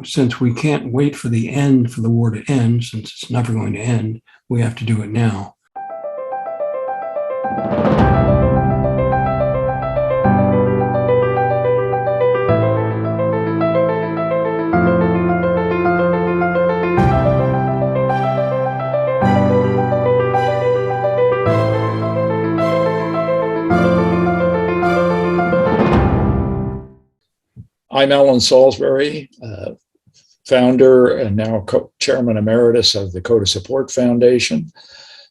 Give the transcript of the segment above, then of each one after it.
since we can't wait for the end for the war to end, since it's never going to end, we have to do it now. I'm Alan Salisbury, founder and now chairman emeritus of the Coda Support Foundation.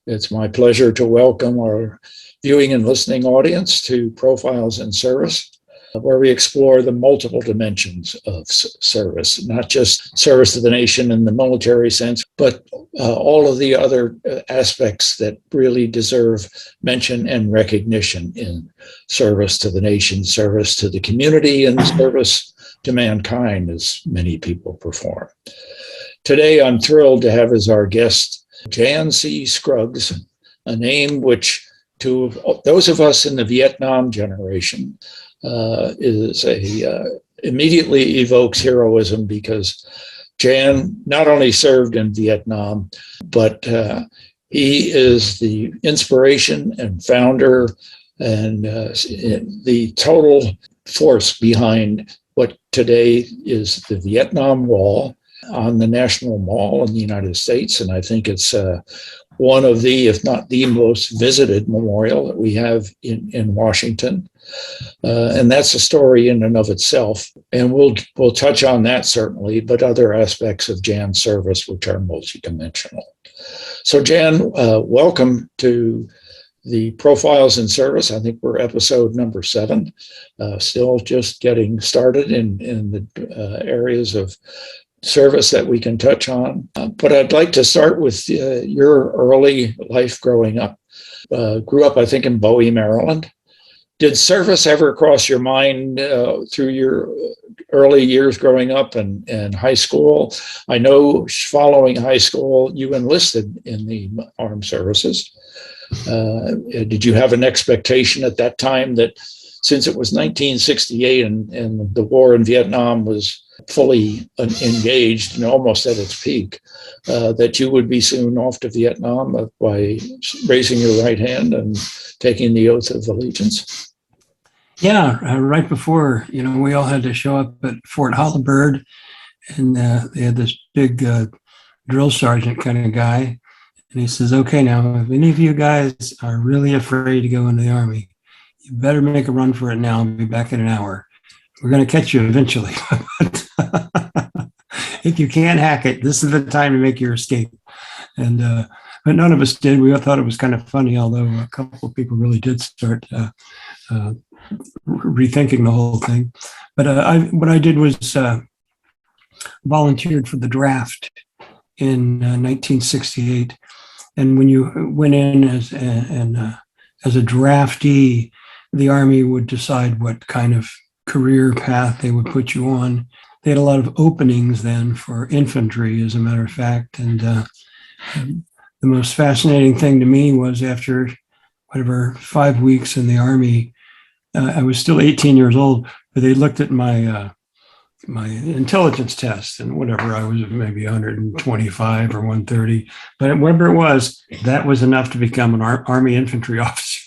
It's my pleasure to welcome our viewing and listening audience to Profiles in Service, where we explore the multiple dimensions of service, not just service to the nation in the military sense, but all of the other aspects that really deserve mention and recognition in service to the nation, service to the community, and service to mankind, as many people perform. Today, I'm thrilled to have as our guest Jan C. Scruggs, a name which to those of us in the Vietnam generation immediately evokes heroism, because Jan not only served in Vietnam, but he is the inspiration and founder and the total force behind what today is the Vietnam Wall on the National Mall in the United States. And I think it's one of the, if not the most visited memorial that we have in Washington. And that's a story in and of itself. And we'll touch on that certainly, but other aspects of Jan's service, which are multidimensional. So Jan, welcome to the Profiles in Service. I think we're episode number 7, still just getting started in the areas of service that we can touch on. But I'd like to start with your early life growing up. Grew up, I think, in Bowie, Maryland. Did service ever cross your mind through your early years growing up and high school? I know following high school, you enlisted in the armed services. Did you have an expectation at that time that since it was 1968 and the war in Vietnam was fully engaged and almost at its peak, that you would be soon off to Vietnam by raising your right hand and taking the oath of allegiance? Yeah, right before, we all had to show up at Fort Holabird, and they had this big drill sergeant kind of guy. And he says, okay, now, if any of you guys are really afraid to go into the Army, you better make a run for it now. I'll be back in an hour. We're going to catch you eventually. But if you can't hack it, this is the time to make your escape. And but none of us did. We all thought it was kind of funny, although a couple of people really did start rethinking the whole thing. But what I did was volunteered for the draft in 1968. And when you went in as a draftee, the Army would decide what kind of career path they would put you on. They had a lot of openings then for infantry, as a matter of fact. And the most fascinating thing to me was after 5 weeks in the Army, I was still 18 years old, but they looked at my intelligence test, and whatever, I was maybe 125 or 130, but whatever it was, that was enough to become an Army infantry officer.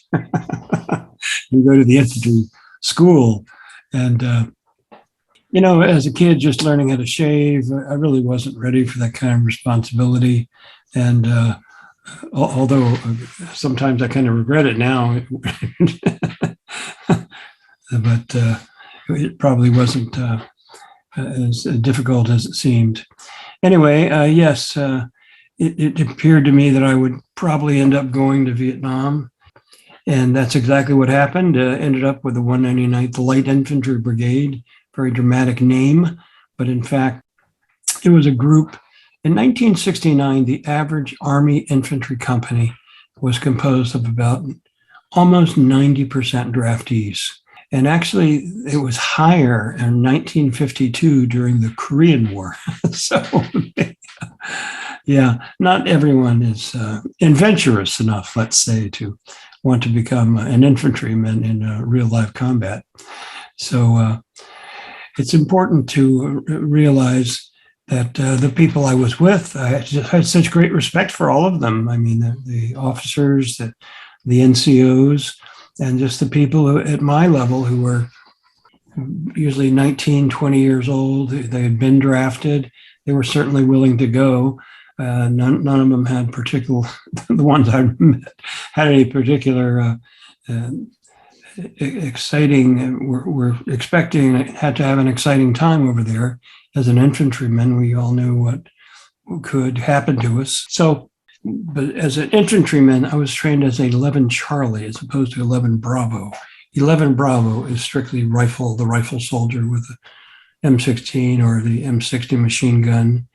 You go to the infantry school, and as a kid just learning how to shave, I really wasn't ready for that kind of responsibility. And although sometimes I kind of regret it now, but it probably wasn't as difficult as it seemed. Anyway, yes, it appeared to me that I would probably end up going to Vietnam. And that's exactly what happened. Ended up with the 199th Light Infantry Brigade, very dramatic name. But in fact, it was a group. In 1969, the average Army infantry company was composed of about almost 90% draftees. And actually, it was higher in 1952 during the Korean War. So, yeah, not everyone is adventurous enough, let's say, to want to become an infantryman in real-life combat. So it's important to realize the people I was with, I just had such great respect for all of them. I mean, the officers, the NCOs, and just the people at my level who were usually 19, 20 years old. They had been drafted. They were certainly willing to go. None of them had particular, the ones I met had any particular exciting, were expecting, had to have an exciting time over there. As an infantryman, we all knew what could happen to us. So, but as an infantryman, I was trained as a 11 Charlie as opposed to 11 Bravo. 11 Bravo is strictly the rifle soldier with the M16 or the M60 machine gun.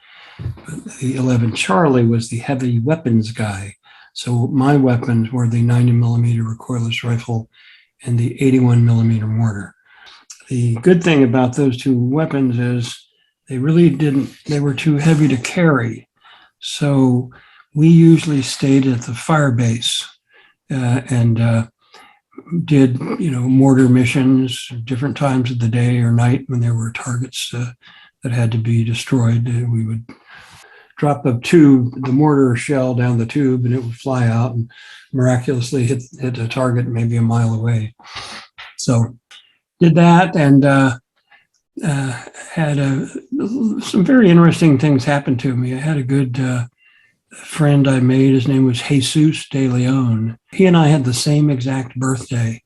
The 11 Charlie was the heavy weapons guy. So my weapons were the 90 millimeter recoilless rifle and the 81 millimeter mortar. The good thing about those two weapons is they were too heavy to carry. So we usually stayed at the fire base and did, mortar missions different times of the day or night when there were targets that had to be destroyed. We would drop the mortar shell down the tube, and it would fly out and miraculously hit a target maybe a mile away. So did that and had some very interesting things happen to me. I had a good friend I made. His name was Jesus de Leon. He and I had the same exact birthday,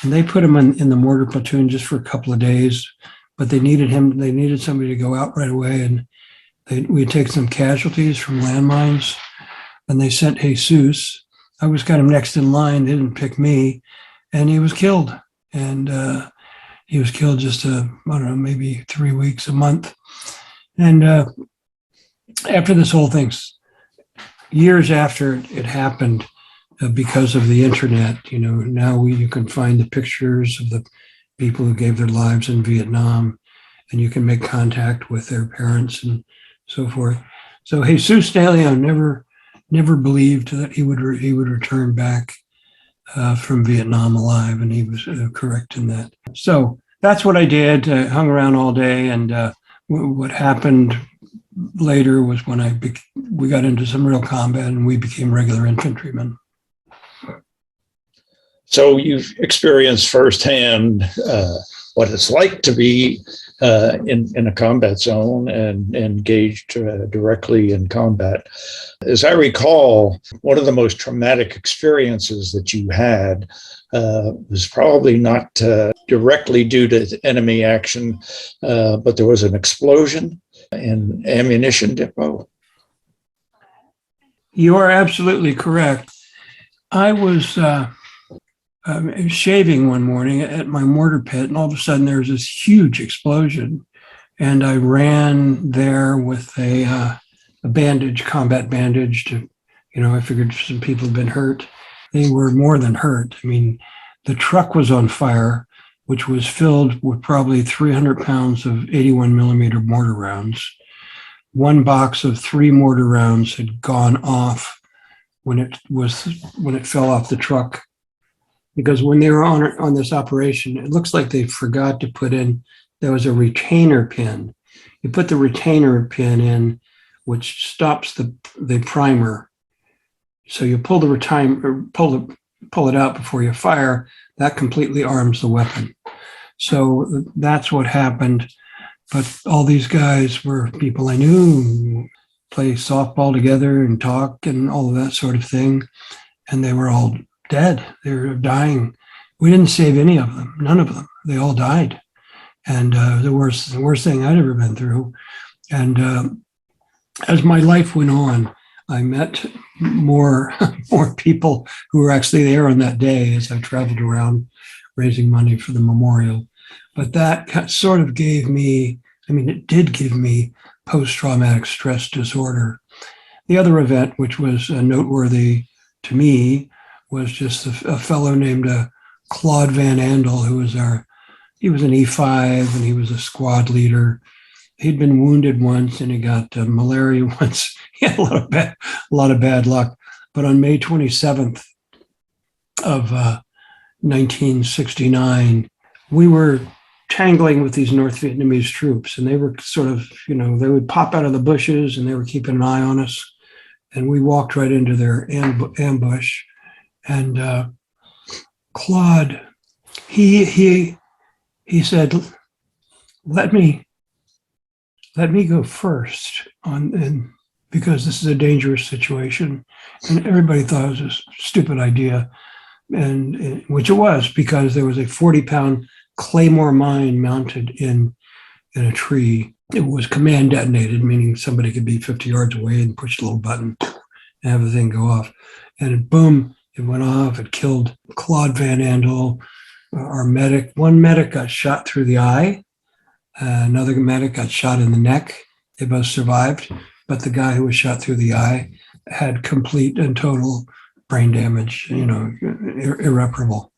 and they put him in the mortar platoon just for a couple of days, but they needed somebody to go out right away, and we'd take some casualties from landmines, and they sent Jesus. I was kind of next in line. They didn't pick me, and he was killed. And he was killed just, maybe 3 weeks, a month. And after this whole thing, years after it happened, because of the internet, now you can find the pictures of the people who gave their lives in Vietnam, and you can make contact with their parents and so forth. So Jesus de Leon never believed that he would return back from Vietnam alive, and he was correct in that. So that's what I did. I hung around all day, and what happened later was when we got into some real combat, and we became regular infantrymen. So you've experienced firsthand what it's like to be in a combat zone and engaged directly in combat. As I recall, one of the most traumatic experiences that you had was probably not directly due to enemy action, but there was an explosion in ammunition depot. You are absolutely correct. I was shaving one morning at my mortar pit, and all of a sudden there was this huge explosion, and I ran there with a combat bandage to, I figured some people had been hurt. They were more than hurt. I mean, the truck was on fire, which was filled with probably 300 pounds of 81 millimeter mortar rounds. One box of 3 mortar rounds had gone off when it fell off the truck. Because when they were on this operation, it looks like they forgot to put in, there was a retainer pin. You put the retainer pin in, which stops the primer. So you pull pull it out before you fire. That completely arms the weapon. So that's what happened. But all these guys were people I knew, play softball together and talk and all of that sort of thing. And they were all dead. They were dying. We didn't save any of them. None of them. They all died. And the worst thing I'd ever been through. And as my life went on, I met more people who were actually there on that day as I traveled around raising money for the memorial. But that sort of gave me, it did give me post-traumatic stress disorder. The other event, which was noteworthy to me, was just a fellow named Claude Van Andel, he was an E5 and he was a squad leader. He'd been wounded once and he got malaria once. He had a lot of bad luck. But on May 27th of 1969, we were tangling with these North Vietnamese troops, and they were sort of, they would pop out of the bushes, and they were keeping an eye on us. And we walked right into their ambush. And Claude, he said, let me go first and because this is a dangerous situation. And everybody thought it was a stupid idea, and which it was, because there was a 40-pound claymore mine mounted in a tree. It was command detonated, meaning somebody could be 50 yards away and push the little button and have the thing go off. And boom, it went off. It killed Claude Van Andel, our medic. One medic got shot through the eye. Another medic got shot in the neck. They both survived, but the guy who was shot through the eye had complete and total brain damage, irreparable.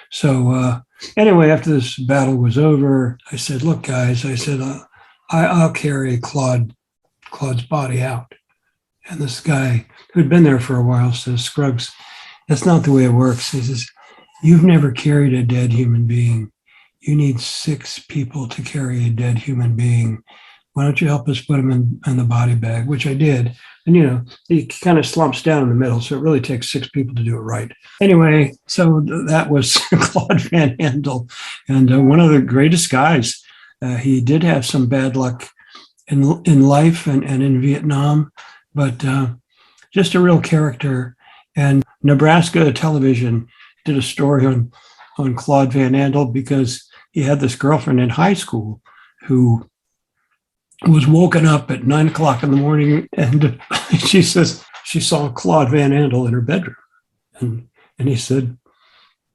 So anyway, after this battle was over, I said, look, guys, I'll carry Claude's body out. And this guy who'd been there for a while says, Scruggs, that's not the way it works. He says, you've never carried a dead human being. You need 6 people to carry a dead human being. Why don't you help us put him in the body bag, which I did. And, he kind of slumps down in the middle, so it really takes 6 people to do it right. Anyway, so that was Claude Van Andel, and one of the greatest guys. He did have some bad luck in life and in Vietnam, but just a real character. And Nebraska television did a story on Claude Van Andel because he had this girlfriend in high school who was woken up at 9 o'clock in the morning, and she says she saw Claude Van Andel in her bedroom. And he said,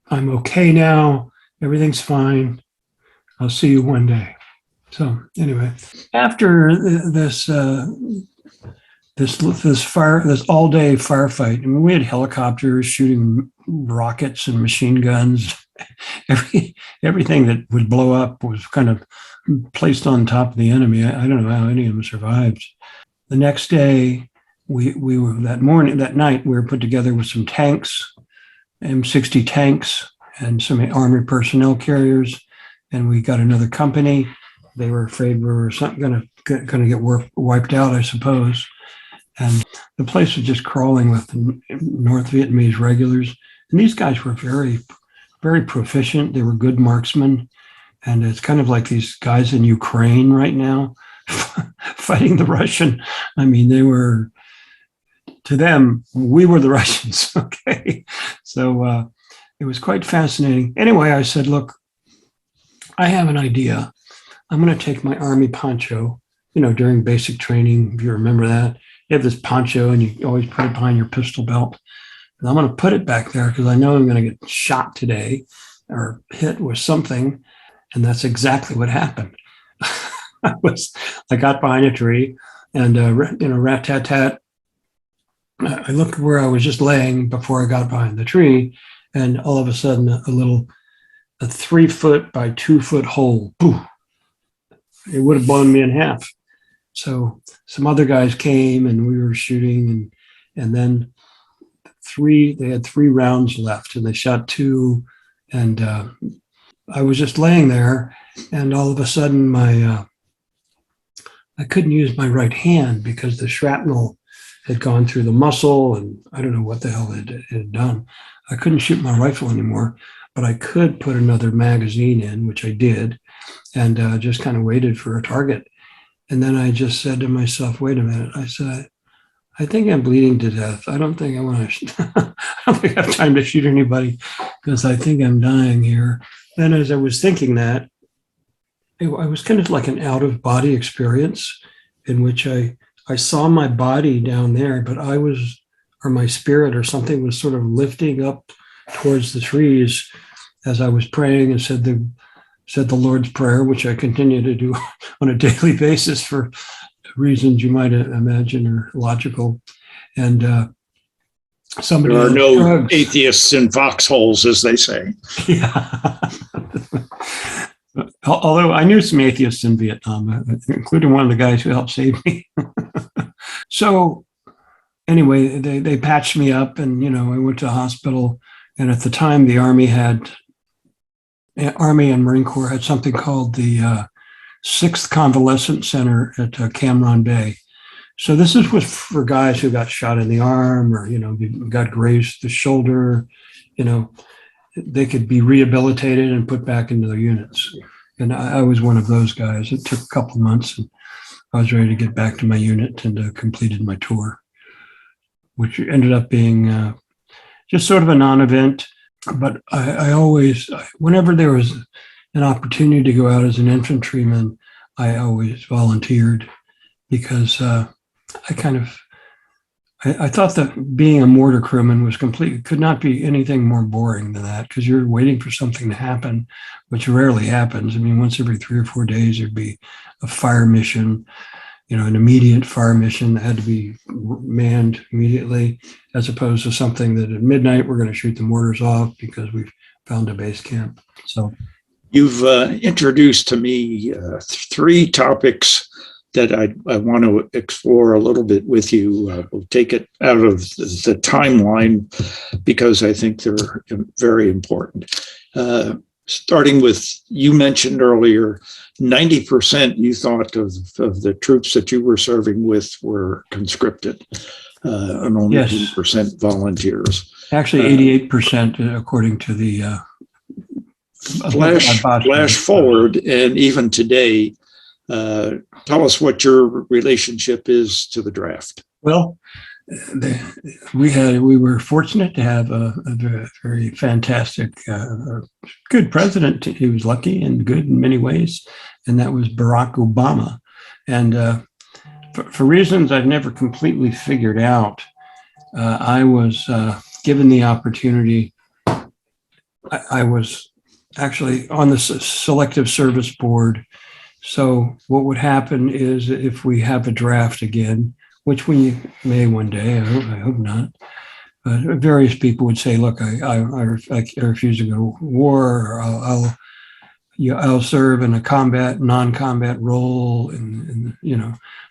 I'm okay now. Everything's fine. I'll see you one day. So anyway, after this all-day firefight, I mean, we had helicopters shooting rockets and machine guns. Everything that would blow up was kind of placed on top of the enemy. I don't know how any of them survived. The next day, we were that night, we were put together with some tanks, M60 tanks, and some Army personnel carriers, and we got another company. They were afraid we were going to get wiped out, I suppose. And the place was just crawling with North Vietnamese regulars. And these guys were very, very proficient. They were good marksmen. And it's kind of like these guys in Ukraine right now fighting the Russian. I mean, to them, we were the Russians. Okay. So it was quite fascinating. Anyway, I said, look, I have an idea. I'm going to take my Army poncho, during basic training, if you remember that. You have this poncho and you always put it behind your pistol belt. And I'm going to put it back there because I know I'm going to get shot today or hit with something. And that's exactly what happened. I got behind a tree and, rat-tat-tat. I looked where I was just laying before I got behind the tree. And all of a sudden, a 3 foot by 2 foot hole, poof, it would have blown me in half. So some other guys came and we were shooting, and then they had 3 rounds left and they shot 2. And I was just laying there, and all of a sudden I couldn't use my right hand because the shrapnel had gone through the muscle, and I don't know what the hell it had done. I couldn't shoot my rifle anymore, but I could put another magazine in, which I did, and just kind of waited for a target. And then I just said to myself, wait a minute. I said, I think I'm bleeding to death. I don't think I want to, I don't think I have time to shoot anybody because I think I'm dying here. Then as I was thinking that, I was kind of like an out-of-body experience in which I saw my body down there, but or my spirit or something was sort of lifting up towards the trees as I was praying, and said the Lord's Prayer, which I continue to do on a daily basis for reasons you might imagine are logical. And somebody, there are no Scruggs. Atheists in foxholes, as they say. Yeah. Although I knew some atheists in Vietnam, including one of the guys who helped save me. So anyway, they patched me up, and I went to the hospital. And at the time, the Army had Army and Marine Corps had something called the 6th Convalescent Center at Cam Bay. So this was for guys who got shot in the arm or, got grazed the shoulder, they could be rehabilitated and put back into their units. And I was one of those guys. It took a couple of months and I was ready to get back to my unit and completed my tour, which ended up being just sort of a non-event. But I always, whenever there was an opportunity to go out as an infantryman, I always volunteered because I thought that being a mortar crewman was could not be anything more boring than that because you're waiting for something to happen, which rarely happens. I mean, once every 3 or 4 days, there'd be a fire mission, an immediate fire mission that had to be manned immediately, as opposed to something that at midnight, we're going to shoot the mortars off because we've found a base camp. So you've introduced to me 3 topics that I want to explore a little bit with you. We'll take it out of the timeline because I think they're very important. Starting with, you mentioned earlier, 90% you thought of the troops that you were serving with were conscripted, and only yes. 10% volunteers. Actually, 88% according to the flash forward, and even today, tell us what your relationship is to the draft. Well, we were fortunate to have a very fantastic, good president. He was lucky and good in many ways, and that was Barack Obama. And for reasons I've never completely figured out, I was given the opportunity. I was actually on the Selective Service Board. So what would happen is if we have a draft again, which we may one day, I hope not, various people would say, look, I refuse to go to war, or I'll serve in a non-combat role, and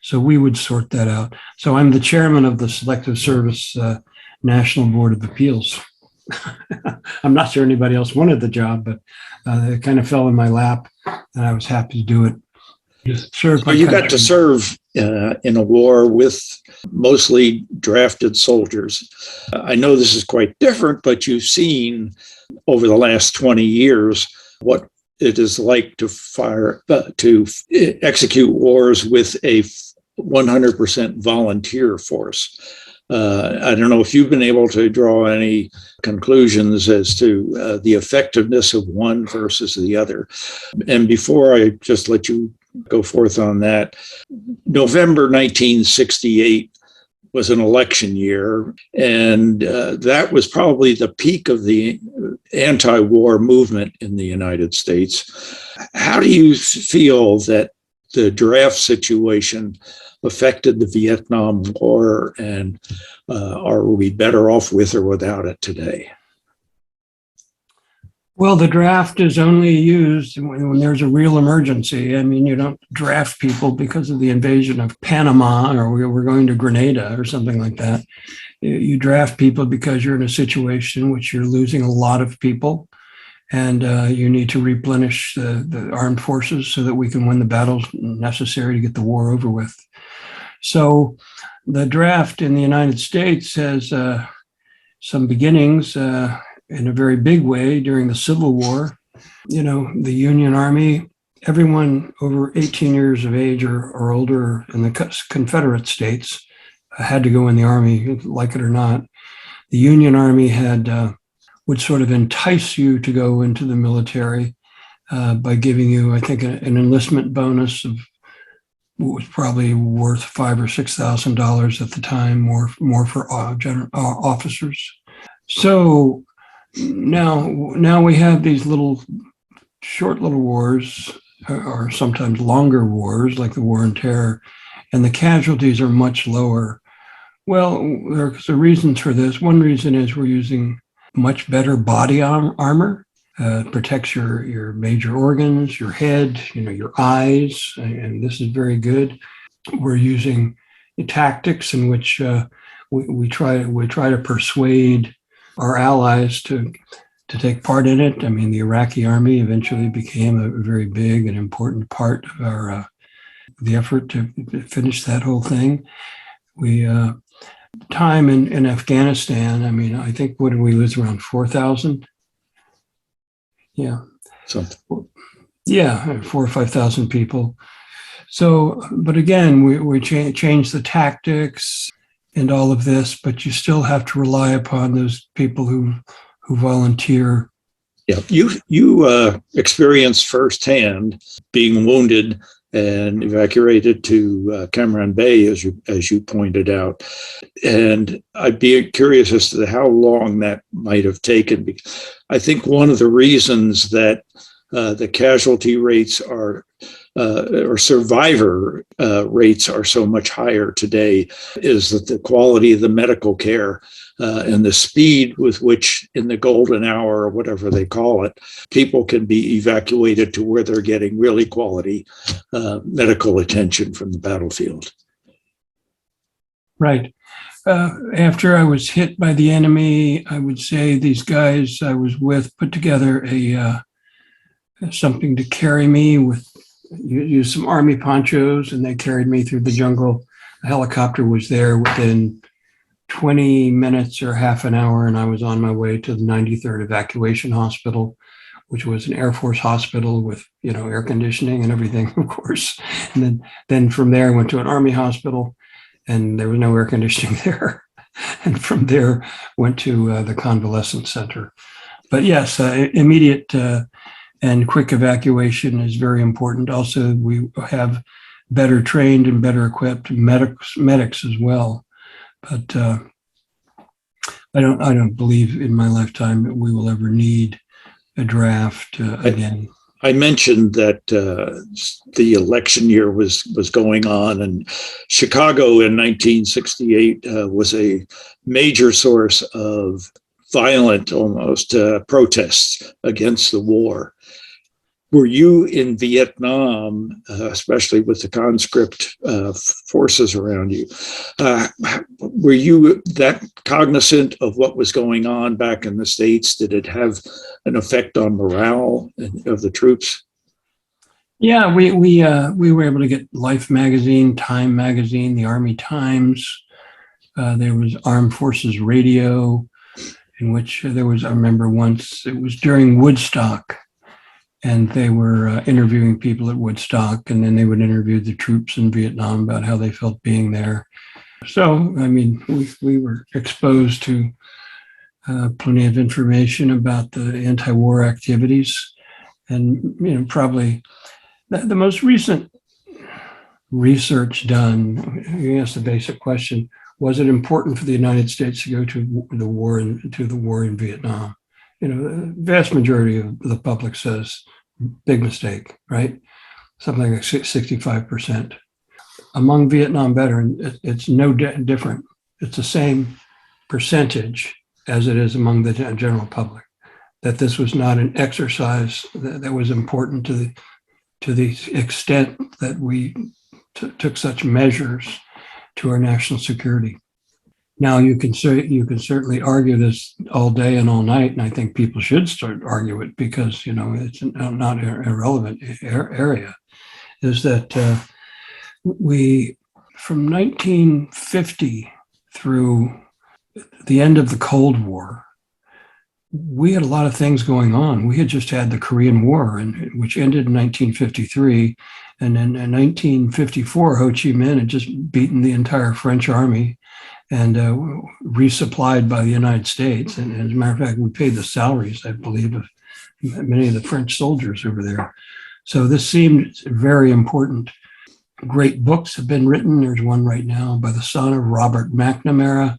so we would sort that out. So I'm the chairman of the Selective Service National Board of Appeals. I'm not sure anybody else wanted the job, but it kind of fell in my lap, and I was happy to do it. So you got to serve in a war with mostly drafted soldiers. I know this is quite different, but you've seen over the last 20 years what it is like to execute wars with a 100% volunteer force. I don't know if you've been able to draw any conclusions as to the effectiveness of one versus the other. And before I just let you go forth on that, November 1968 was an election year, and that was probably the peak of the anti-war movement in the United States. How do you feel that the draft situation affected the Vietnam War, and are we better off with or without it today? Well, the draft is only used when there's a real emergency. I mean, you don't draft people because of the invasion of Panama or we're going to Grenada or something like that. You draft people because you're in a situation in which you're losing a lot of people, and you need to replenish the armed forces so that we can win the battles necessary to get the war over with. So the draft in the United States has some beginnings in a very big way during the Civil War. The Union Army, everyone over 18 years of age or older in the Confederate States had to go in the Army, like it or not. The Union Army would sort of entice you to go into the military by giving you, I think, an enlistment bonus of what was probably worth $5,000 or $6,000 at the time, more for officers. So now we have these short little wars, or sometimes longer wars, like the War on Terror, and the casualties are much lower. Well, there's a reasons for this. One reason is we're using much better body armor. Protects your major organs, your head, your eyes, and this is very good. We're using tactics in which we try to persuade our allies to take part in it. I mean, the Iraqi army eventually became a very big and important part of our the effort to finish that whole thing. We time in Afghanistan. I mean, I think what did we lose, around 4,000? Yeah, Something. yeah, 4 or 5,000 people. So, but again, we changed the tactics and all of this, but you still have to rely upon those people who volunteer. Yeah, you experienced firsthand being wounded and evacuated to Cameron Bay, as you pointed out, and I'd be curious as to how long that might have taken. Because I think one of the reasons that the casualty rates are or survivor rates are so much higher today is that the quality of the medical care and the speed with which, in the golden hour or whatever they call it, people can be evacuated to where they're getting really quality medical attention from the battlefield. Right. After I was hit by the enemy, I would say these guys I was with put together a something to carry me with. Used some army ponchos, and they carried me through the jungle. A helicopter was there within 20 minutes or half an hour, and I was on my way to the 93rd Evacuation Hospital, which was an Air Force hospital with, air conditioning and everything, of course. And then from there, I went to an Army hospital, and there was no air conditioning there. And from there, went to the convalescent center. But yes, immediate and quick evacuation is very important. Also, we have better trained and better equipped medics as well. But I don't believe in my lifetime that we will ever need a draft again. I mentioned that the election year was going on, and Chicago in 1968 was a major source of violent, almost protests against the war. Were you in Vietnam, especially with the conscript forces around you? Were you that cognizant of what was going on back in the States? Did it have an effect on morale of the troops? Yeah, we were able to get Life magazine, Time magazine, the Army Times. There was Armed Forces Radio, in which there was, I remember once, it was during Woodstock, and they were interviewing people at Woodstock, and then they would interview the troops in Vietnam about how they felt being there. So, I mean, we were exposed to plenty of information about the anti-war activities. And, probably the most recent research done, you asked the basic question, was it important for the United States to go to the war in Vietnam? The vast majority of the public says big mistake, right? Something like 65%. Among Vietnam veterans, it's no different. It's the same percentage as it is among the general public, that this was not an exercise that was important to the extent that we took such measures to our national security. Now, you can certainly argue this all day and all night, and I think people should start argue it because, it's not an irrelevant area, is that we, from 1950 through the end of the Cold War, we had a lot of things going on. We had just had the Korean War, which ended in 1953. And then in 1954, Ho Chi Minh had just beaten the entire French army and resupplied by the United States. And as a matter of fact, we paid the salaries, I believe, of many of the French soldiers over there. So this seemed very important. Great books have been written. There's one right now by the son of Robert McNamara.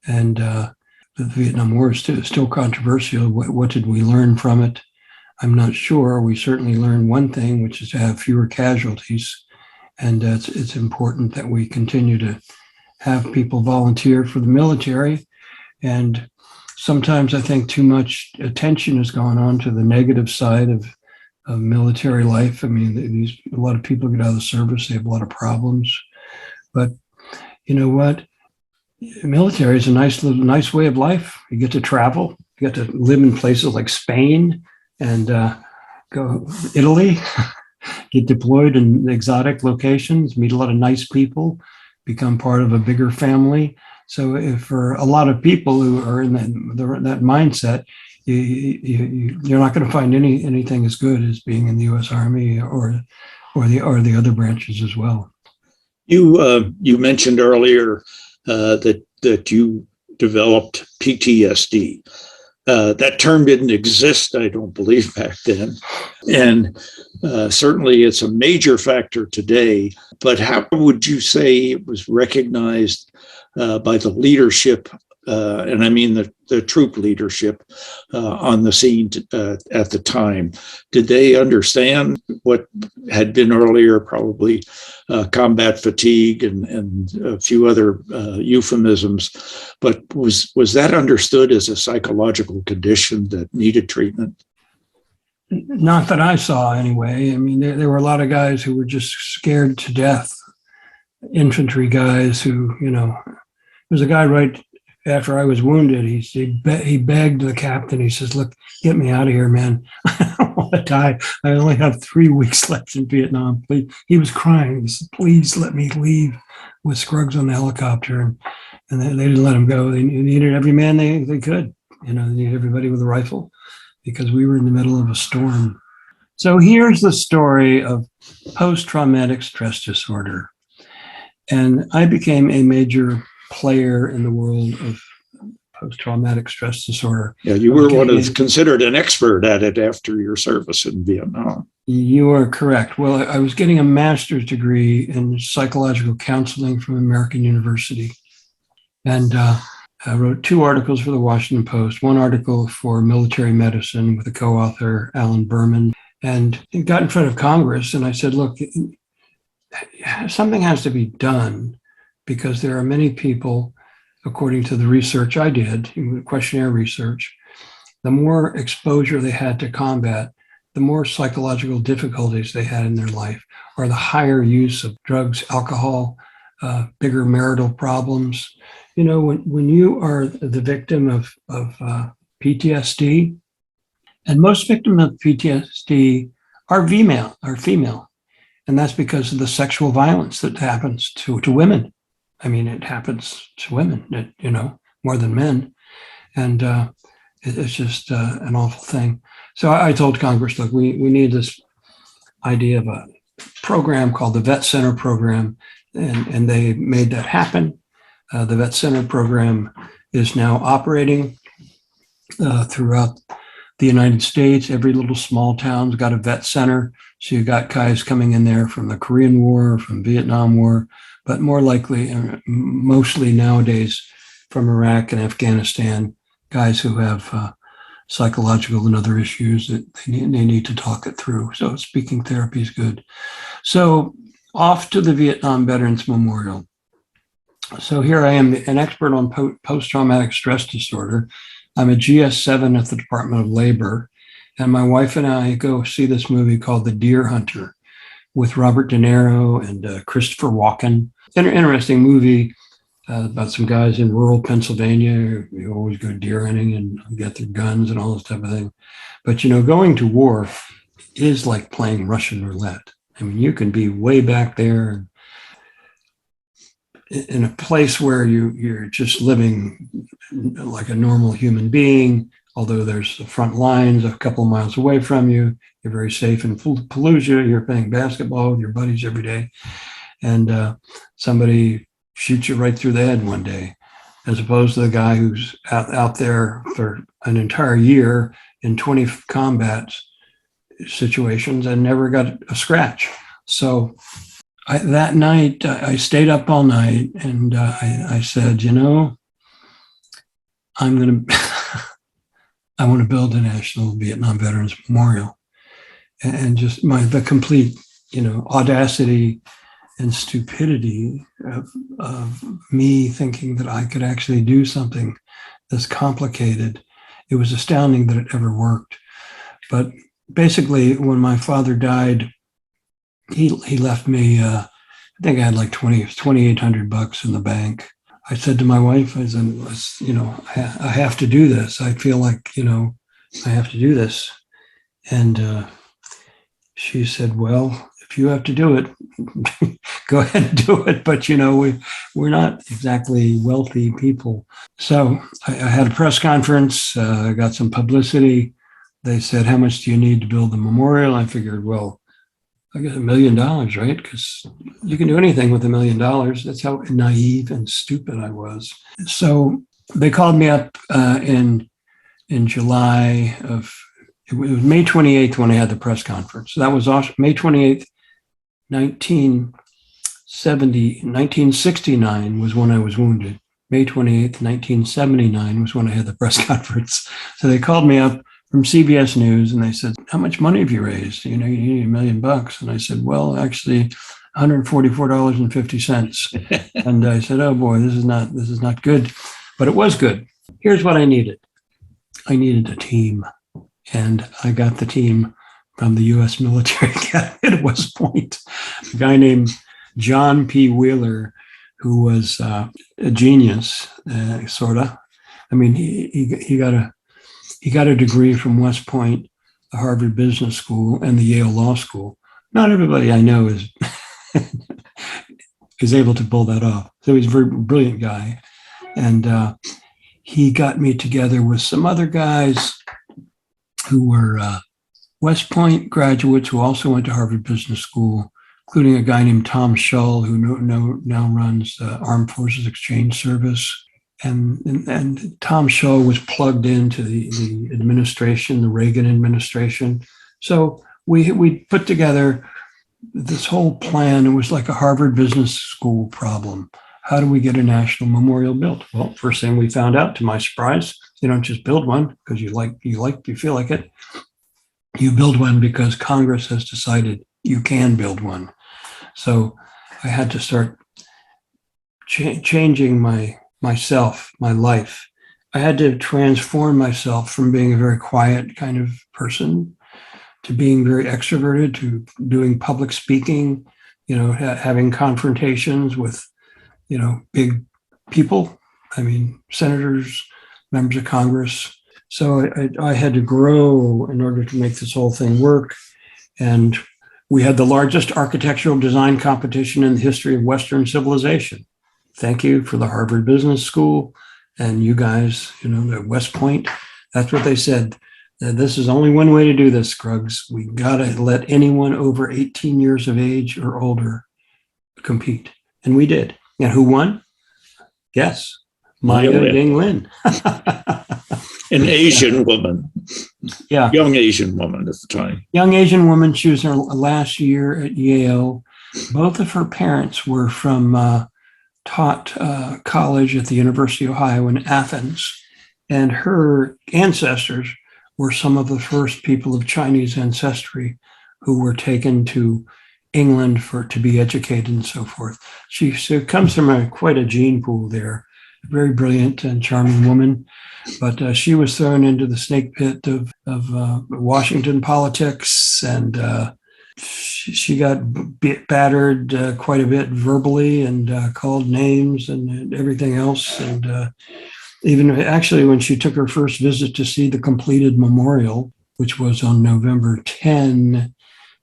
And the Vietnam War is still controversial. What did we learn from it? I'm not sure. We certainly learned one thing, which is to have fewer casualties. And it's important that we continue to have people volunteer for the military. And sometimes I think too much attention has gone on to the negative side of military life. I mean, a lot of people get out of the service, they have a lot of problems. But you know what? Military is a nice way of life. You get to travel. got to live in places like Spain and go Italy, get deployed in exotic locations, meet a lot of nice people, become part of a bigger family. So if for a lot of people who are in that mindset, you're not going to find anything as good as being in the U.S. Army or the other branches as well. You mentioned earlier that you developed PTSD. That term didn't exist, I don't believe, back then. And certainly it's a major factor today. But how would you say it was recognized by the leadership, and I mean the troop leadership on the scene at the time? Did they understand what had been earlier probably combat fatigue and a few other euphemisms, but was that understood as a psychological condition that needed treatment? Not that I saw anyway. I mean, there were a lot of guys who were just scared to death. Infantry guys who, there was a guy right after I was wounded. He begged the captain. He says, "Look, get me out of here, man. I don't want to die. I only have 3 weeks left in Vietnam. Please." He was crying. He said, "Please let me leave," with Scruggs on the helicopter. And they didn't let him go. They needed every man they could. They needed everybody with a rifle because we were in the middle of a storm. So here's the story of post-traumatic stress disorder. And I became a major player in the world of post-traumatic stress disorder. Yeah, you were considered an expert at it after your service in Vietnam. You are correct. Well, I was getting a master's degree in psychological counseling from American University. And I wrote 2 articles for the Washington Post, 1 article for military medicine with a co-author, Alan Berman, and it got in front of Congress. And I said, look, something has to be done because there are many people, according to the research I did, questionnaire research, the more exposure they had to combat, the more psychological difficulties they had in their life, or the higher use of drugs, alcohol, bigger marital problems. When you are the victim of PTSD, and most victims of PTSD are female, and that's because of the sexual violence that happens to women. I mean, it happens to women, more than men, and it's just an awful thing. So I told Congress, look, we need this idea of a program called the Vet Center program, and they made that happen. The Vet Center program is now operating throughout the United States. Every little small town's got a vet center. So you got guys coming in there from the Korean War, from Vietnam War, but more likely, mostly nowadays, from Iraq and Afghanistan, guys who have psychological and other issues that they need to talk it through. So speaking therapy is good. So off to the Vietnam Veterans Memorial. So here I am, an expert on post-traumatic stress disorder. I'm a GS7 at the Department of Labor, and my wife and I go see this movie called The Deer Hunter with Robert De Niro and Christopher Walken. Interesting movie about some guys in rural Pennsylvania who always go deer hunting and get their guns and all this type of thing. But, going to war is like playing Russian roulette. I mean, you can be way back there in a place where you're just living like a normal human being, although there's the front lines a couple of miles away from you. You're very safe in Fallujah. You're playing basketball with your buddies every day. And somebody shoots you right through the head one day, as opposed to the guy who's out there for an entire year in 20 combat situations and never got a scratch. So that night, I stayed up all night and I said, I want to build a National Vietnam Veterans Memorial. And just the complete, audacity and stupidity of me thinking that I could actually do something this complicated. It was astounding that it ever worked. But basically, when my father died, he left me, I think I had like $2,800 in the bank. I said to my wife, I said, I have to do this. I feel like, I have to do this. And she said, well, if you have to do it, go ahead and do it. But, we're not exactly wealthy people. So I had a press conference, I got some publicity. They said, how much do you need to build the memorial? I figured, well, I guess $1 million, right? Because you can do anything with $1 million. That's how naive and stupid I was. So they called me up in July of, it was May 28th when I had the press conference. That was May 28th, 1969 was when I was wounded. May 28th, 1979 was when I had the press conference. So they called me up from CBS News and they said, how much money have you raised? You need $1 million. And I said, well, actually $144.50. And I said, oh boy, this is not good, but it was good. Here's what I needed. I needed a team, and I got the team from the U.S. Military Academy at West Point, a guy named John P. Wheeler, who was a genius, sort of. I mean, he got a degree from West Point, the Harvard Business School, and the Yale Law School. Not everybody I know is able to pull that off. So he's a very brilliant guy. And he got me together with some other guys who were West Point graduates who also went to Harvard Business School, including a guy named Tom Shull, who now runs the Armed Forces Exchange Service. And Tom Shull was plugged into the administration, the Reagan administration. So we put together this whole plan. It was like a Harvard Business School problem. How do we get a national memorial built? Well, first thing we found out, to my surprise, you don't just build one because you feel like it. You build one because Congress has decided you can build one. So I had to start changing myself, my life. I had to transform myself from being a very quiet kind of person to being very extroverted, to doing public speaking, having confrontations with, big people. I mean, senators, members of Congress. So I had to grow in order to make this whole thing work. And we had the largest architectural design competition in the history of Western civilization. Thank you for the Harvard Business School and you guys, at West Point. That's what they said. This is only one way to do this, Scruggs. We got to let anyone over 18 years of age or older compete. And we did. And who won? Guess. Maya Ying Lin. An Asian woman. Yeah. Young Asian woman at the time. Young Asian woman. She was her last year at Yale. Both of her parents were taught college at the University of Ohio in Athens. And her ancestors were some of the first people of Chinese ancestry who were taken to England to be educated and so forth. She comes from quite a gene pool there. Very brilliant and charming woman, but she was thrown into the snake pit of Washington politics, and she got battered quite a bit verbally and called names and everything else. And even actually, when she took her first visit to see the completed memorial, which was on November 10,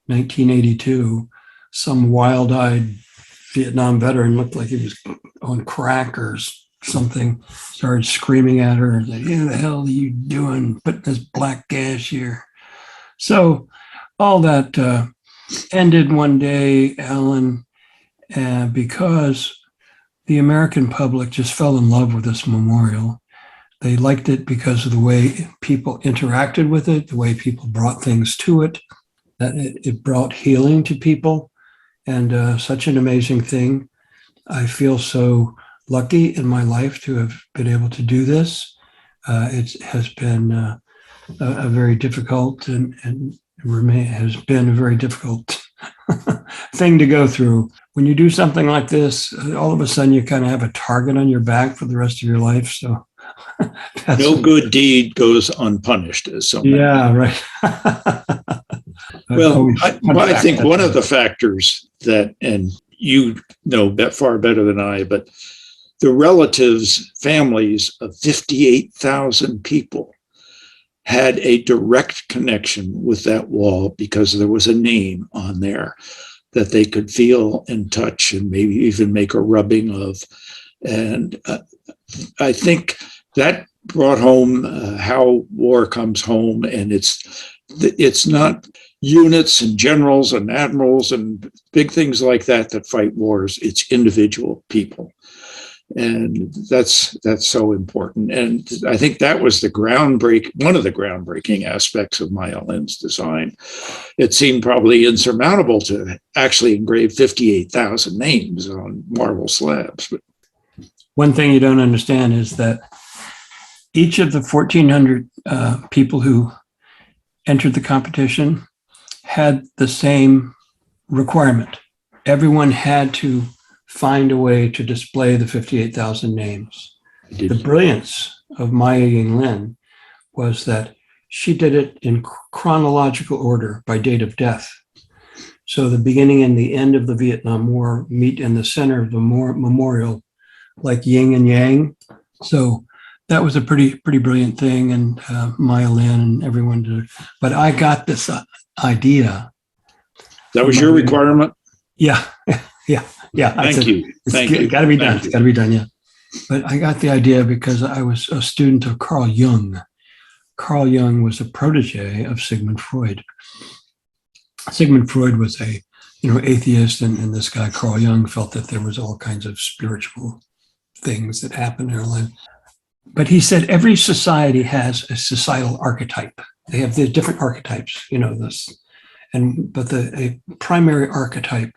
1982, some wild-eyed Vietnam veteran looked like he was on crack or something, started screaming at her, like, "What the hell are you doing putting this black gas here?" So all that ended one day, Alan, because the American public just fell in love with this memorial. They liked it because of the way people interacted with it, the way people brought things to it, that it brought healing to people, and such an amazing thing. I feel so lucky in my life to have been able to do this. It has been a very difficult and has been a very difficult thing to go through. When you do something like this, all of a sudden you kind of have a target on your back for the rest of your life. So no good deed goes unpunished, as so many. Yeah, right. Well, I think one of the factors that, and you know far better than I, but the relatives, families of 58,000 people had a direct connection with that wall because there was a name on there that they could feel and touch and maybe even make a rubbing of. And I think that brought home how war comes home, and it's not units and generals and admirals and big things like that that fight wars. It's individual people, and that's so important. And I think that was one of the groundbreaking aspects of Maya Lin's design. It seemed probably insurmountable to actually engrave 58,000 names on marble slabs. But one thing you don't understand is that each of the 1,400 people who entered the competition had the same requirement. Everyone had to find a way to display the 58,000 names. The brilliance of Maya Ying Lin was that she did it in chronological order by date of death. So the beginning and the end of the Vietnam War meet in the center of the memorial, like yin and yang. So that was a pretty brilliant thing, and Maya Lin and everyone did it. But I got this idea. That was your requirement? Yeah. Thank you. It's got to be done. It's got to be done, yeah. But I got the idea because I was a student of Carl Jung. Carl Jung was a protege of Sigmund Freud. Sigmund Freud was a atheist, and this guy Carl Jung felt that there was all kinds of spiritual things that happen in our life. But he said every society has a societal archetype. They have the different archetypes, this. But a primary archetype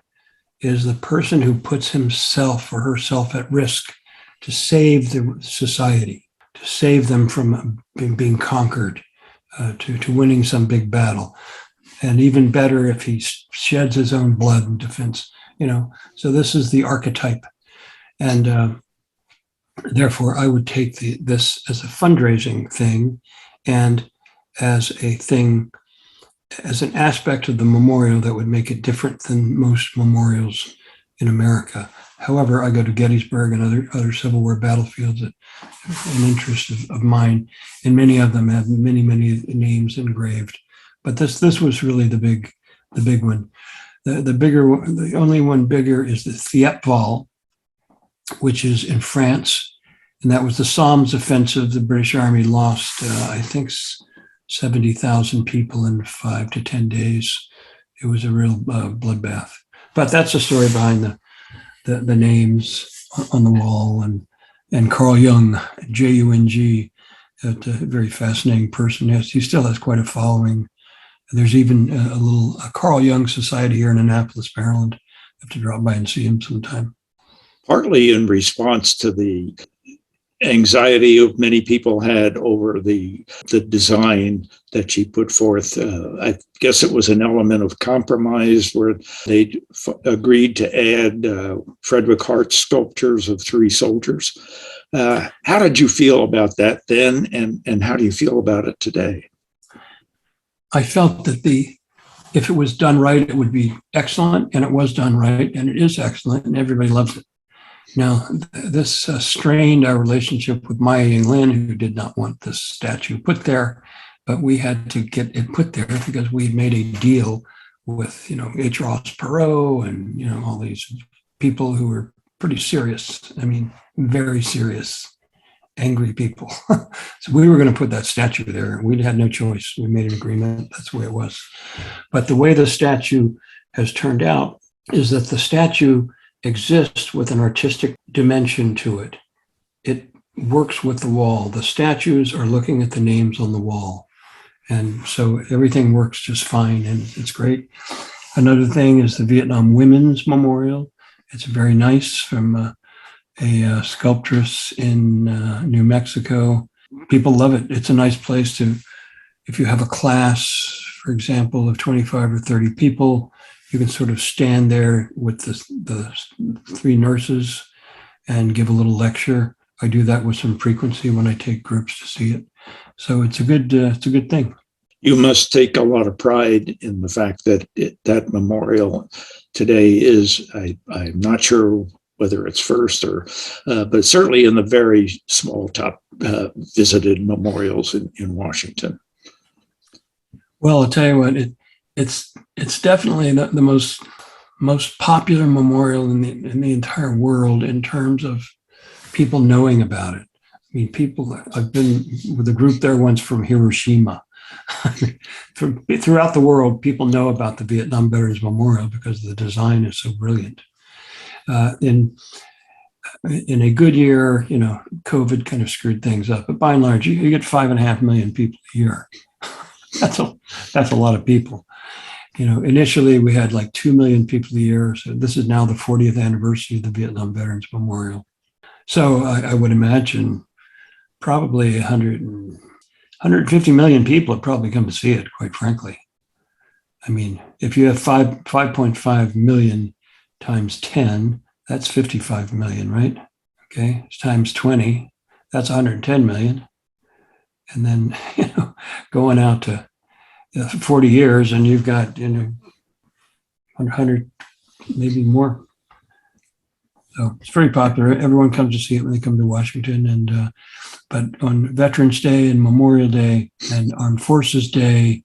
is the person who puts himself or herself at risk to save the society, to save them from being conquered, to winning some big battle. And even better if he sheds his own blood in defense, So this is the archetype. And therefore, I would take this as a fundraising thing and as an aspect of the memorial that would make it different than most memorials in America. However, I go to Gettysburg and other Civil War battlefields that are an interest of mine, and many of them have many names engraved. But this was really the big one. The only one bigger is the Thiepval, which is in France, and that was the Somme offensive. The British Army lost, I think, 70,000 people in 5 to 10 days. It was a real bloodbath. But that's the story behind the names on the wall. And Carl Jung, Jung, a very fascinating person. He still has quite a following. There's even a Carl Jung Society here in Annapolis, Maryland. I have to drop by and see him sometime. Partly in response to the anxiety of many people had over the design that she put forth. I guess it was an element of compromise where they agreed to add Frederick Hart's sculptures of 3 soldiers. How did you feel about that then, and how do you feel about it today? I felt that if it was done right, it would be excellent, and it was done right, and it is excellent, and everybody loves it. Now, this strained our relationship with Maya Ying Lin, who did not want this statue put there, but we had to get it put there because we had made a deal with, H. Ross Perot and, all these people who were pretty serious. I mean, very serious, angry people. So we were going to put that statue there. We had no choice. We made an agreement. That's the way it was. But the way the statue has turned out is that the statue exists with an artistic dimension to it. It works with the wall. The statues are looking at the names on the wall. And so everything works just fine, and it's great. Another thing is the Vietnam Women's Memorial. It's very nice, from a sculptress in New Mexico. People love it. It's a nice place if you have a class, for example, of 25 or 30 people, you can sort of stand there with the 3 nurses and give a little lecture. I do that with some frequency when I take groups to see it. So it's a good thing. You must take a lot of pride in the fact that that memorial today is, I'm not sure whether it's first or, but certainly in the very small top visited memorials in Washington. Well, I'll tell you what, it's definitely the most popular memorial in the entire world in terms of people knowing about it. I mean, I've been with a group there once from Hiroshima. Throughout the world, people know about the Vietnam Veterans Memorial because the design is so brilliant. In a good year, COVID kind of screwed things up, but by and large, you get 5.5 million people a year. That's a lot of people. Initially we had like 2 million people a year. So this is now the 40th anniversary of the Vietnam Veterans Memorial. So I would imagine probably 150 million people have probably come to see it, quite frankly. I mean, if you have 5.5 million times 10, that's 55 million, right? Okay, it's times 20, that's 110 million. And then, going out to 40 years and you've got, 100, maybe more. So it's very popular. Everyone comes to see it when they come to Washington. But on Veterans Day and Memorial Day and Armed Forces Day,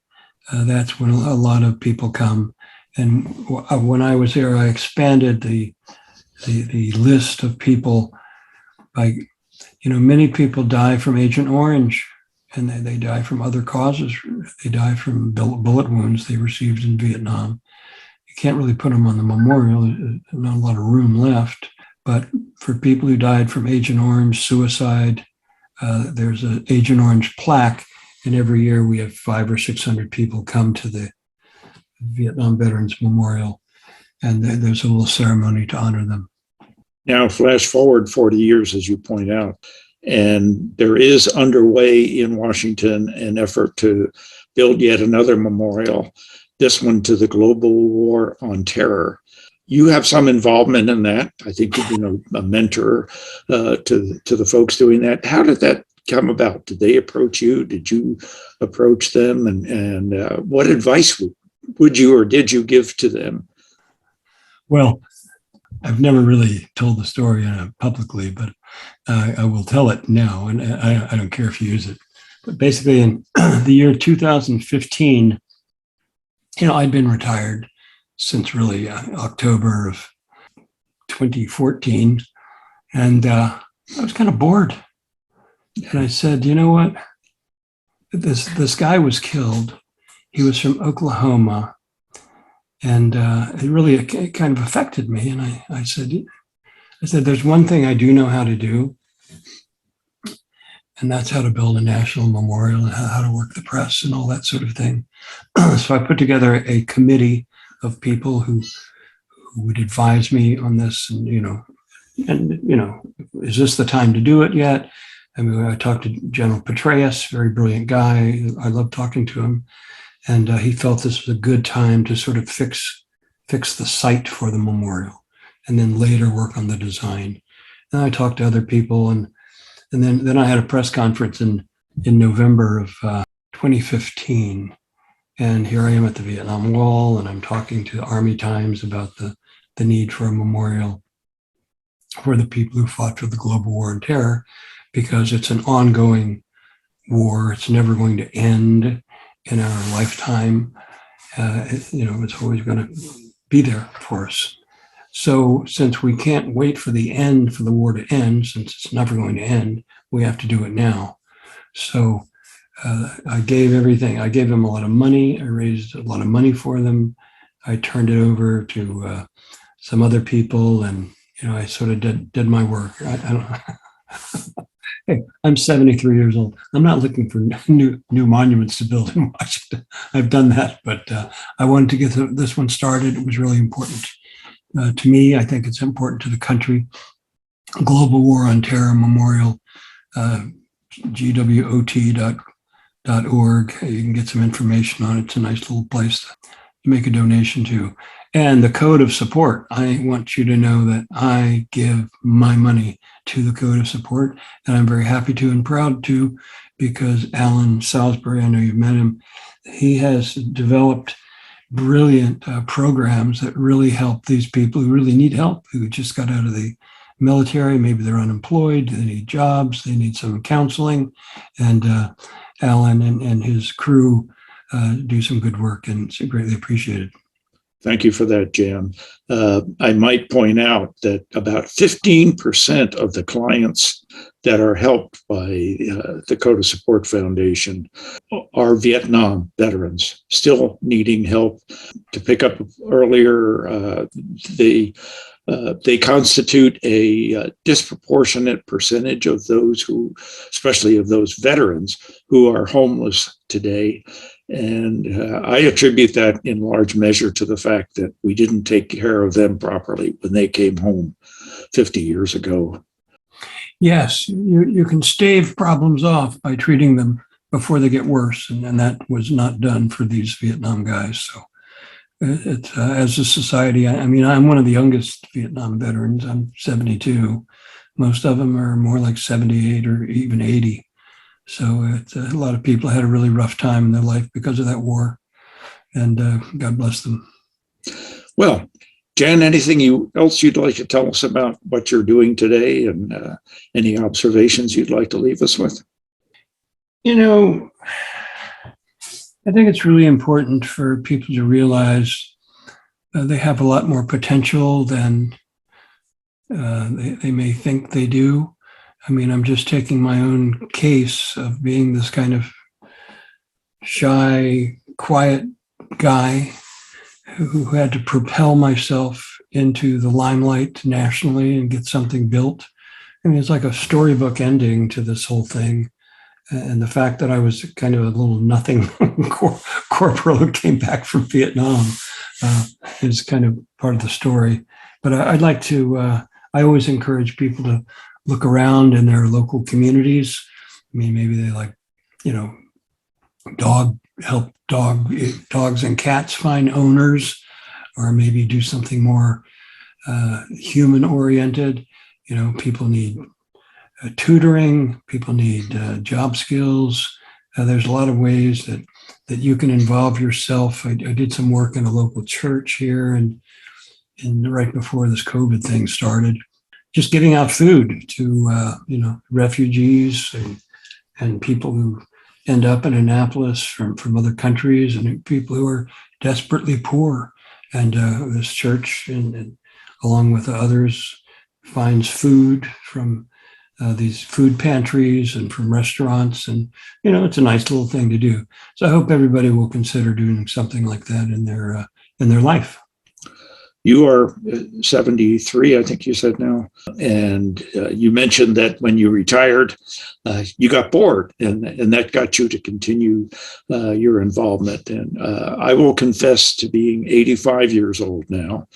that's when a lot of people come. And when I was there, I expanded the list of people by, many people die from Agent Orange, and they die from other causes. They die from bullet wounds they received in Vietnam. You can't really put them on the memorial. There's not a lot of room left. But for people who died from Agent Orange, suicide, there's an Agent Orange plaque, and every year we have 500 or 600 people come to the Vietnam Veterans Memorial, and there's a little ceremony to honor them. Now, flash forward 40 years, as you point out, and there is underway in Washington an effort to build yet another memorial, this one to the global war on terror. You have some involvement in that. I think you've been a mentor to the folks doing that. How did that come about? Did they approach you? Did you approach them? And what advice would you or did you give to them? Well, I've never really told the story publicly, but I will tell it now, and I don't care if you use it. But basically, in the year 2015, I'd been retired since really October of 2014, and I was kind of bored. And I said, you know what? This guy was killed. He was from Oklahoma. And it really kind of affected me. And I said, there's one thing I do know how to do, and that's how to build a national memorial and how to work the press and all that sort of thing. So I put together a committee of people who would advise me on this, and is this the time to do it yet? I mean, I talked to General Petraeus, very brilliant guy. I love talking to him. And he felt this was a good time to sort of fix the site for the memorial, and then later work on the design. And I talked to other people, and then I had a press conference in November of 2015, and here I am at the Vietnam Wall, and I'm talking to Army Times about the need for a memorial for the people who fought for the global war on terror, because it's an ongoing war. It's never going to end in our lifetime. It's always going to be there for us. So since we can't wait for the war to end, since it's never going to end, we have to do it now. So I gave everything. I gave them a lot of money. I raised a lot of money for them. I turned it over to some other people, and I sort of did my work. I don't Hey, I'm 73 years old. I'm not looking for new monuments to build in Washington. I've done that, but I wanted to get this one started. It was really important to me. I think it's important to the country. Global War on Terror Memorial, gwot.org. You can get some information on it. It's a nice little place to make a donation to. And the Code of Support. I want you to know that I give my money to the Code of Support, and I'm very happy to and proud to, because Alan Salisbury, I know you've met him, he has developed brilliant programs that really help these people who really need help, who just got out of the military. Maybe they're unemployed, they need jobs, they need some counseling. And Alan and his crew do some good work, and it's greatly appreciated. Thank you for that, Jan. I might point out that about 15% of the clients that are helped by the Dakota Support Foundation are Vietnam veterans still needing help. To pick up earlier, they constitute a disproportionate percentage of those who, especially of those veterans who are homeless today. And I attribute that in large measure to the fact that we didn't take care of them properly when they came home 50 years ago. Yes, you can stave problems off by treating them before they get worse. And that was not done for these Vietnam guys. So it's, as a society, I mean, I'm one of the youngest Vietnam veterans. I'm 72. Most of them are more like 78 or even 80. So it's, a lot of people had a really rough time in their life because of that war, and God bless them. Well, Jan, anything else you'd like to tell us about what you're doing today, and any observations you'd like to leave us with? You know, I think it's really important for people to realize they have a lot more potential than they may think they do. I mean, I'm just taking my own case of being this kind of shy, quiet guy who had to propel myself into the limelight nationally and get something built. I mean, it's like a storybook ending to this whole thing. And the fact that I was kind of a little nothing corporal who came back from Vietnam is kind of part of the story. But I'd like to, I always encourage people to look around in their local communities. I mean, maybe they like, help dogs and cats find owners, or maybe do something more human oriented. People need tutoring, people need job skills. There's a lot of ways that you can involve yourself. I did some work in a local church here, and right before this COVID thing started, just giving out food to refugees and people who end up in Annapolis from other countries, and people who are desperately poor. And this church, and along with others, finds food from these food pantries and from restaurants, and it's a nice little thing to do. So I hope everybody will consider doing something like that in their life. You are 73, I think you said now. And you mentioned that when you retired, you got bored, and that got you to continue your involvement. And I will confess to being 85 years old now.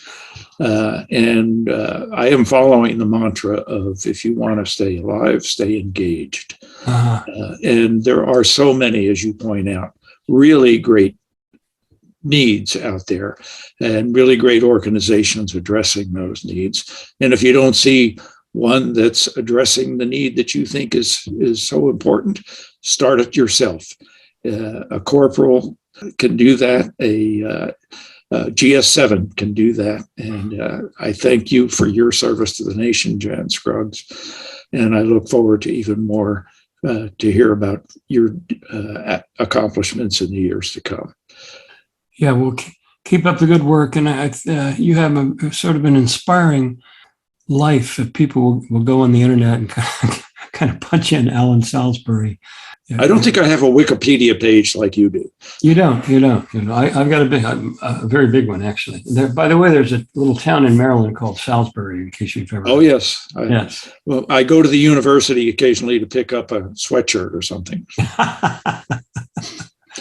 And I am following the mantra of, if you want to stay alive, stay engaged. And there are so many, as you point out, really great needs out there, and really great organizations addressing those needs. And if you don't see one that's addressing the need that you think is so important, start it yourself. A corporal can do that. A GS7 can do that. And I thank you for your service to the nation, Jan Scruggs. And I look forward to even more to hear about your accomplishments in the years to come. Yeah, well, keep up the good work. And you have a sort of an inspiring life. If people will go on the internet and kind of punch in Alan Salisbury. I don't think I have a Wikipedia page like you do. You don't. I've got a very big one, actually. By the way, there's a little town in Maryland called Salisbury, in case you've ever. Oh, yes. Yes. Well, I go to the university occasionally to pick up a sweatshirt or something.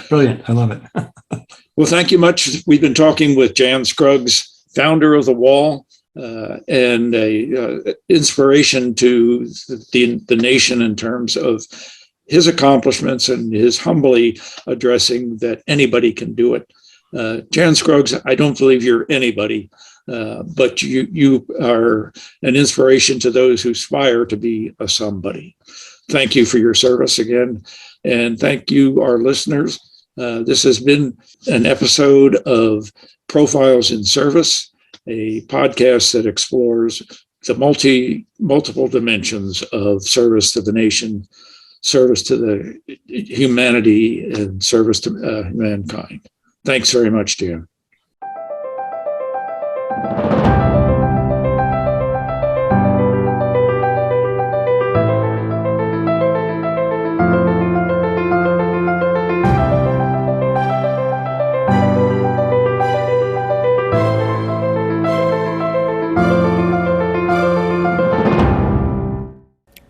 Brilliant. I love it. Well, thank you much. We've been talking with Jan Scruggs, founder of The Wall, and a inspiration to the nation in terms of his accomplishments and his humbly addressing that anybody can do it. Jan Scruggs, I don't believe you're anybody, but you are an inspiration to those who aspire to be a somebody. Thank you for your service again. And thank you, our listeners. This has been an episode of Profiles in Service, a podcast that explores the multiple dimensions of service to the nation, service to the humanity, and service to mankind. Thanks very much, Dan.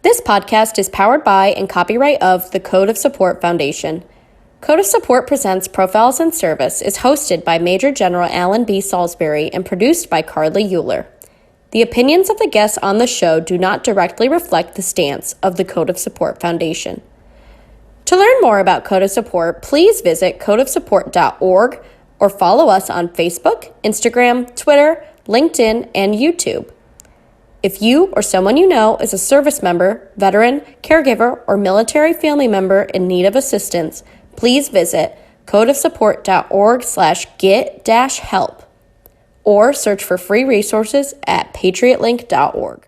This podcast is powered by and copyright of the Code of Support Foundation. Code of Support Presents Profiles in Service is hosted by Major General Alan B. Salisbury and produced by Carly Euler. The opinions of the guests on the show do not directly reflect the stance of the Code of Support Foundation. To learn more about Code of Support, please visit codeofsupport.org or follow us on Facebook, Instagram, Twitter, LinkedIn, and YouTube. If you or someone you know is a service member, veteran, caregiver, or military family member in need of assistance, please visit codeofsupport.org/get-help or search for free resources at patriotlink.org.